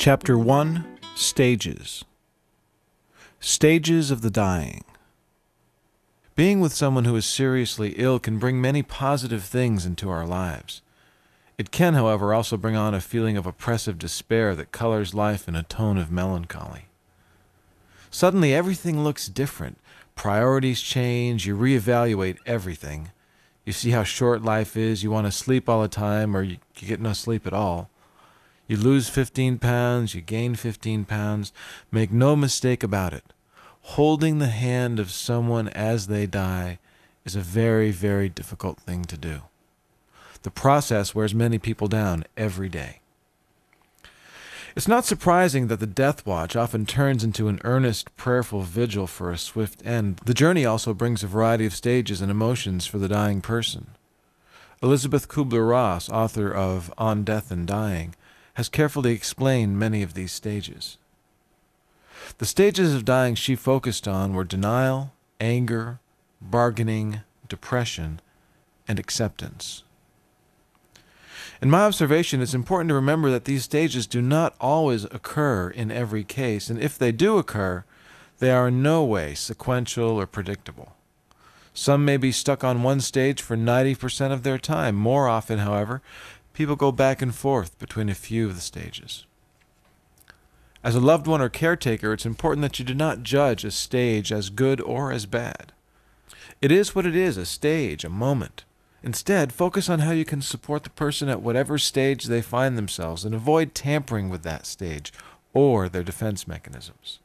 Chapter 1, Stages. Stages of the dying. Being with someone who is seriously ill can bring many positive things into our lives. It can, however, also bring on a feeling of oppressive despair that colors life in a tone of melancholy. Suddenly everything looks different. Priorities change, you reevaluate everything. You see how short life is, you want to sleep all the time, or you get no sleep at all. You lose 15 pounds, you gain 15 pounds. Make no mistake about it. Holding the hand of someone as they die is a very, very difficult thing to do. The process wears many people down every day. It's not surprising that the death watch often turns into an earnest, prayerful vigil for a swift end. The journey also brings a variety of stages and emotions for the dying person. Elizabeth Kubler-Ross, author of On Death and Dying, has carefully explained many of these stages. The stages of dying she focused on were denial, anger, bargaining, depression, and acceptance. In my observation, it's important to remember that these stages do not always occur in every case, and if they do occur, they are in no way sequential or predictable. Some may be stuck on one stage for 90% of their time. More often, however, people go back and forth between a few of the stages. As a loved one or caretaker, it's important that you do not judge a stage as good or as bad. It is what it is, a stage, a moment. Instead, focus on how you can support the person at whatever stage they find themselves and avoid tampering with that stage or their defense mechanisms.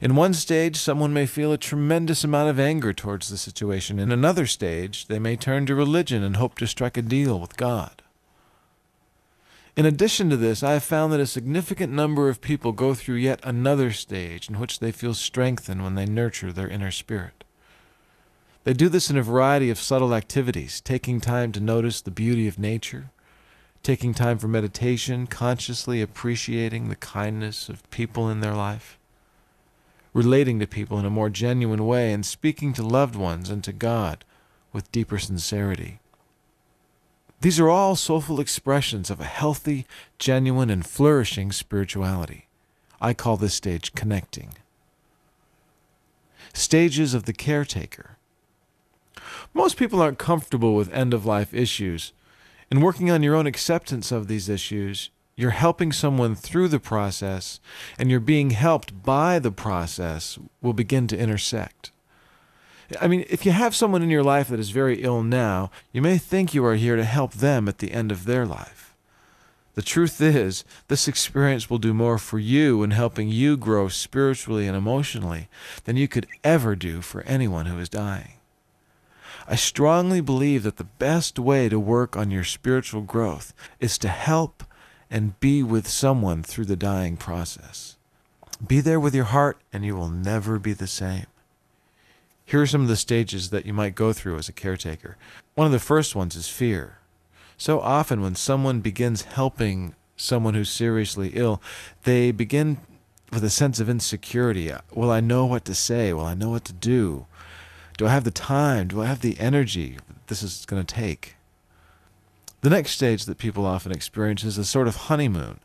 In one stage, someone may feel a tremendous amount of anger towards the situation. In another stage, they may turn to religion and hope to strike a deal with God. In addition to this, I have found that a significant number of people go through yet another stage in which they feel strengthened when they nurture their inner spirit. They do this in a variety of subtle activities, taking time to notice the beauty of nature, taking time for meditation, consciously appreciating the kindness of people in their life, relating to people in a more genuine way, and speaking to loved ones and to God with deeper sincerity. These are all soulful expressions of a healthy, genuine, and flourishing spirituality. I call this stage connecting. Stages of the caretaker. Most people aren't comfortable with end-of-life issues. In working on your own acceptance of these issues, you're helping someone through the process, and you're being helped by the process will begin to intersect. If you have someone in your life that is very ill now, you may think you are here to help them at the end of their life. The truth is, this experience will do more for you in helping you grow spiritually and emotionally than you could ever do for anyone who is dying. I strongly believe that the best way to work on your spiritual growth is to help and be with someone through the dying process. Be there with your heart, and you will never be the same. Here are some of the stages that you might go through as a caretaker. One of the first ones is fear. So often when someone begins helping someone who's seriously ill, they begin with a sense of insecurity. Will I know what to say? Will I know what to do? Do I have the time? Do I have the energy this is going to take? The next stage that people often experience is a sort of honeymoon.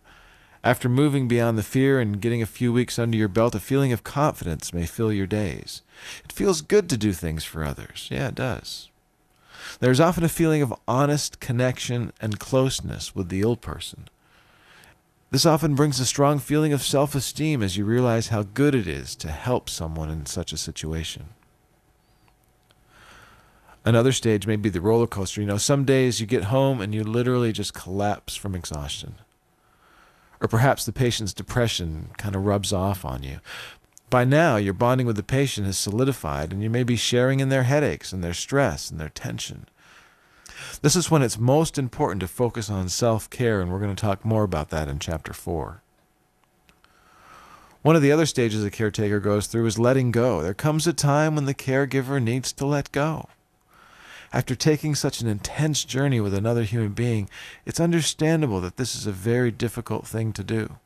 After moving beyond the fear and getting a few weeks under your belt, a feeling of confidence may fill your days. It feels good to do things for others. Yeah, it does. There's often a feeling of honest connection and closeness with the ill person. This often brings a strong feeling of self-esteem as you realize how good it is to help someone in such a situation. Another stage may be the roller coaster. Some days you get home and you literally just collapse from exhaustion. Or perhaps the patient's depression kind of rubs off on you. By now, your bonding with the patient has solidified, and you may be sharing in their headaches and their stress and their tension. This is when it's most important to focus on self-care, and we're going to talk more about that in Chapter 4. One of the other stages a caretaker goes through is letting go. There comes a time when the caregiver needs to let go. After taking such an intense journey with another human being, it's understandable that this is a very difficult thing to do.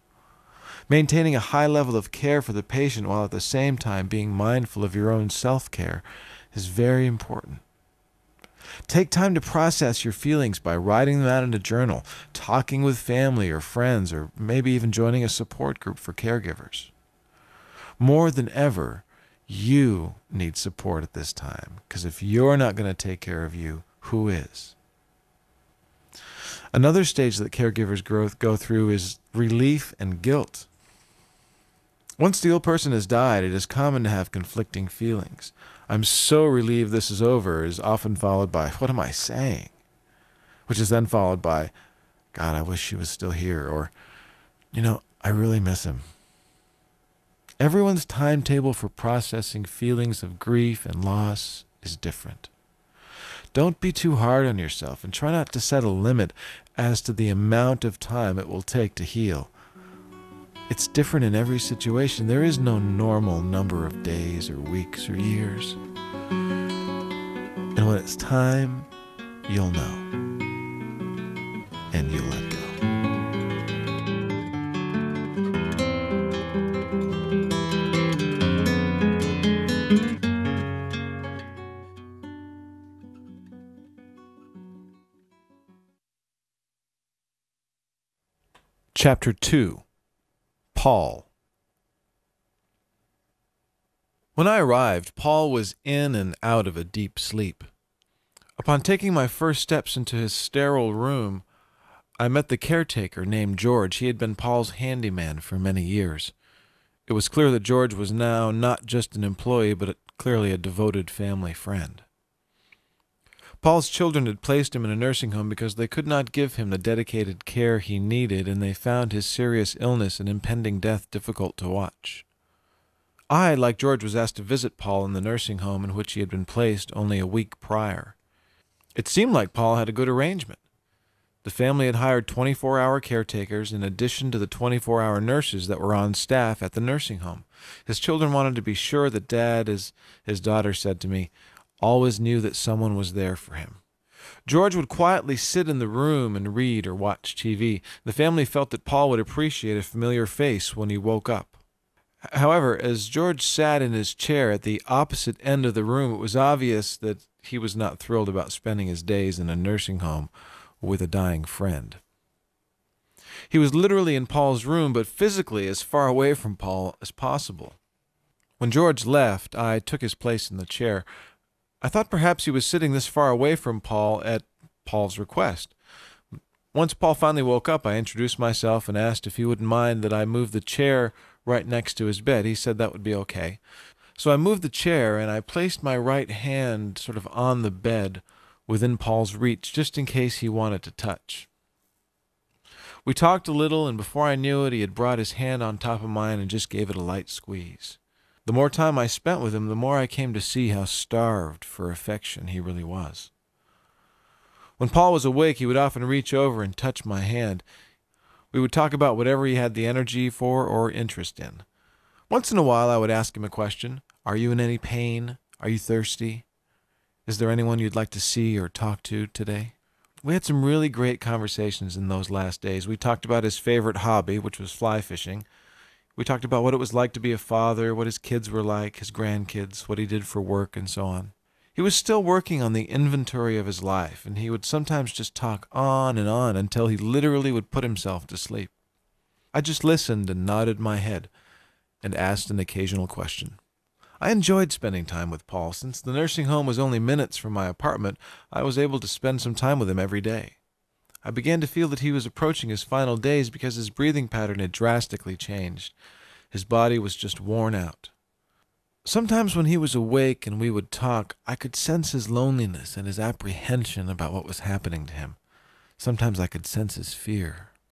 Maintaining a high level of care for the patient while at the same time being mindful of your own self-care is very important. Take time to process your feelings by writing them out in a journal, talking with family or friends, or maybe even joining a support group for caregivers. More than ever, you need support at this time, because if you're not going to take care of you, who is? Another stage that caregivers go through is relief and guilt. Once the ill person has died, it is common to have conflicting feelings. I'm so relieved this is over is often followed by, what am I saying? Which is then followed by, God, I wish she was still here, or, I really miss him. Everyone's timetable for processing feelings of grief and loss is different. Don't be too hard on yourself and try not to set a limit as to the amount of time it will take to heal. It's different in every situation. There is no normal number of days or weeks or years. And when it's time, you'll know. And you'll let go. Chapter 2. Paul. When I arrived, Paul was in and out of a deep sleep. Upon taking my first steps into his sterile room, I met the caretaker named George. He had been Paul's handyman for many years. It was clear that George was now not just an employee, but clearly a devoted family friend. Paul's children had placed him in a nursing home because they could not give him the dedicated care he needed, and they found his serious illness and impending death difficult to watch. I, like George, was asked to visit Paul in the nursing home in which he had been placed only a week prior. It seemed like Paul had a good arrangement. The family had hired 24-hour caretakers in addition to the 24-hour nurses that were on staff at the nursing home. His children wanted to be sure that Dad, as his daughter said to me, always knew that someone was there for him. George would quietly sit in the room and read or watch TV. The family felt that Paul would appreciate a familiar face when he woke up. However, as George sat in his chair at the opposite end of the room, it was obvious that he was not thrilled about spending his days in a nursing home with a dying friend. He was literally in Paul's room, but physically as far away from Paul as possible. When George left, I took his place in the chair. I thought perhaps he was sitting this far away from Paul at Paul's request. Once Paul finally woke up, I introduced myself and asked if he wouldn't mind that I move the chair right next to his bed. He said that would be okay. So I moved the chair and I placed my right hand sort of on the bed within Paul's reach, just in case he wanted to touch. We talked a little, and before I knew it, he had brought his hand on top of mine and just gave it a light squeeze. The more time I spent with him, the more I came to see how starved for affection he really was. When Paul was awake, he would often reach over and touch my hand. We would talk about whatever he had the energy for or interest in. Once in a while, I would ask him a question. Are you in any pain? Are you thirsty? Is there anyone you'd like to see or talk to today? We had some really great conversations in those last days. We talked about his favorite hobby, which was fly fishing. We talked about what it was like to be a father, what his kids were like, his grandkids, what he did for work, and so on. He was still working on the inventory of his life, and he would sometimes just talk on and on until he literally would put himself to sleep. I just listened and nodded my head and asked an occasional question. I enjoyed spending time with Paul. Since the nursing home was only minutes from my apartment, I was able to spend some time with him every day. I began to feel that he was approaching his final days because his breathing pattern had drastically changed. His body was just worn out. Sometimes when he was awake and we would talk, I could sense his loneliness and his apprehension about what was happening to him. Sometimes I could sense his fear.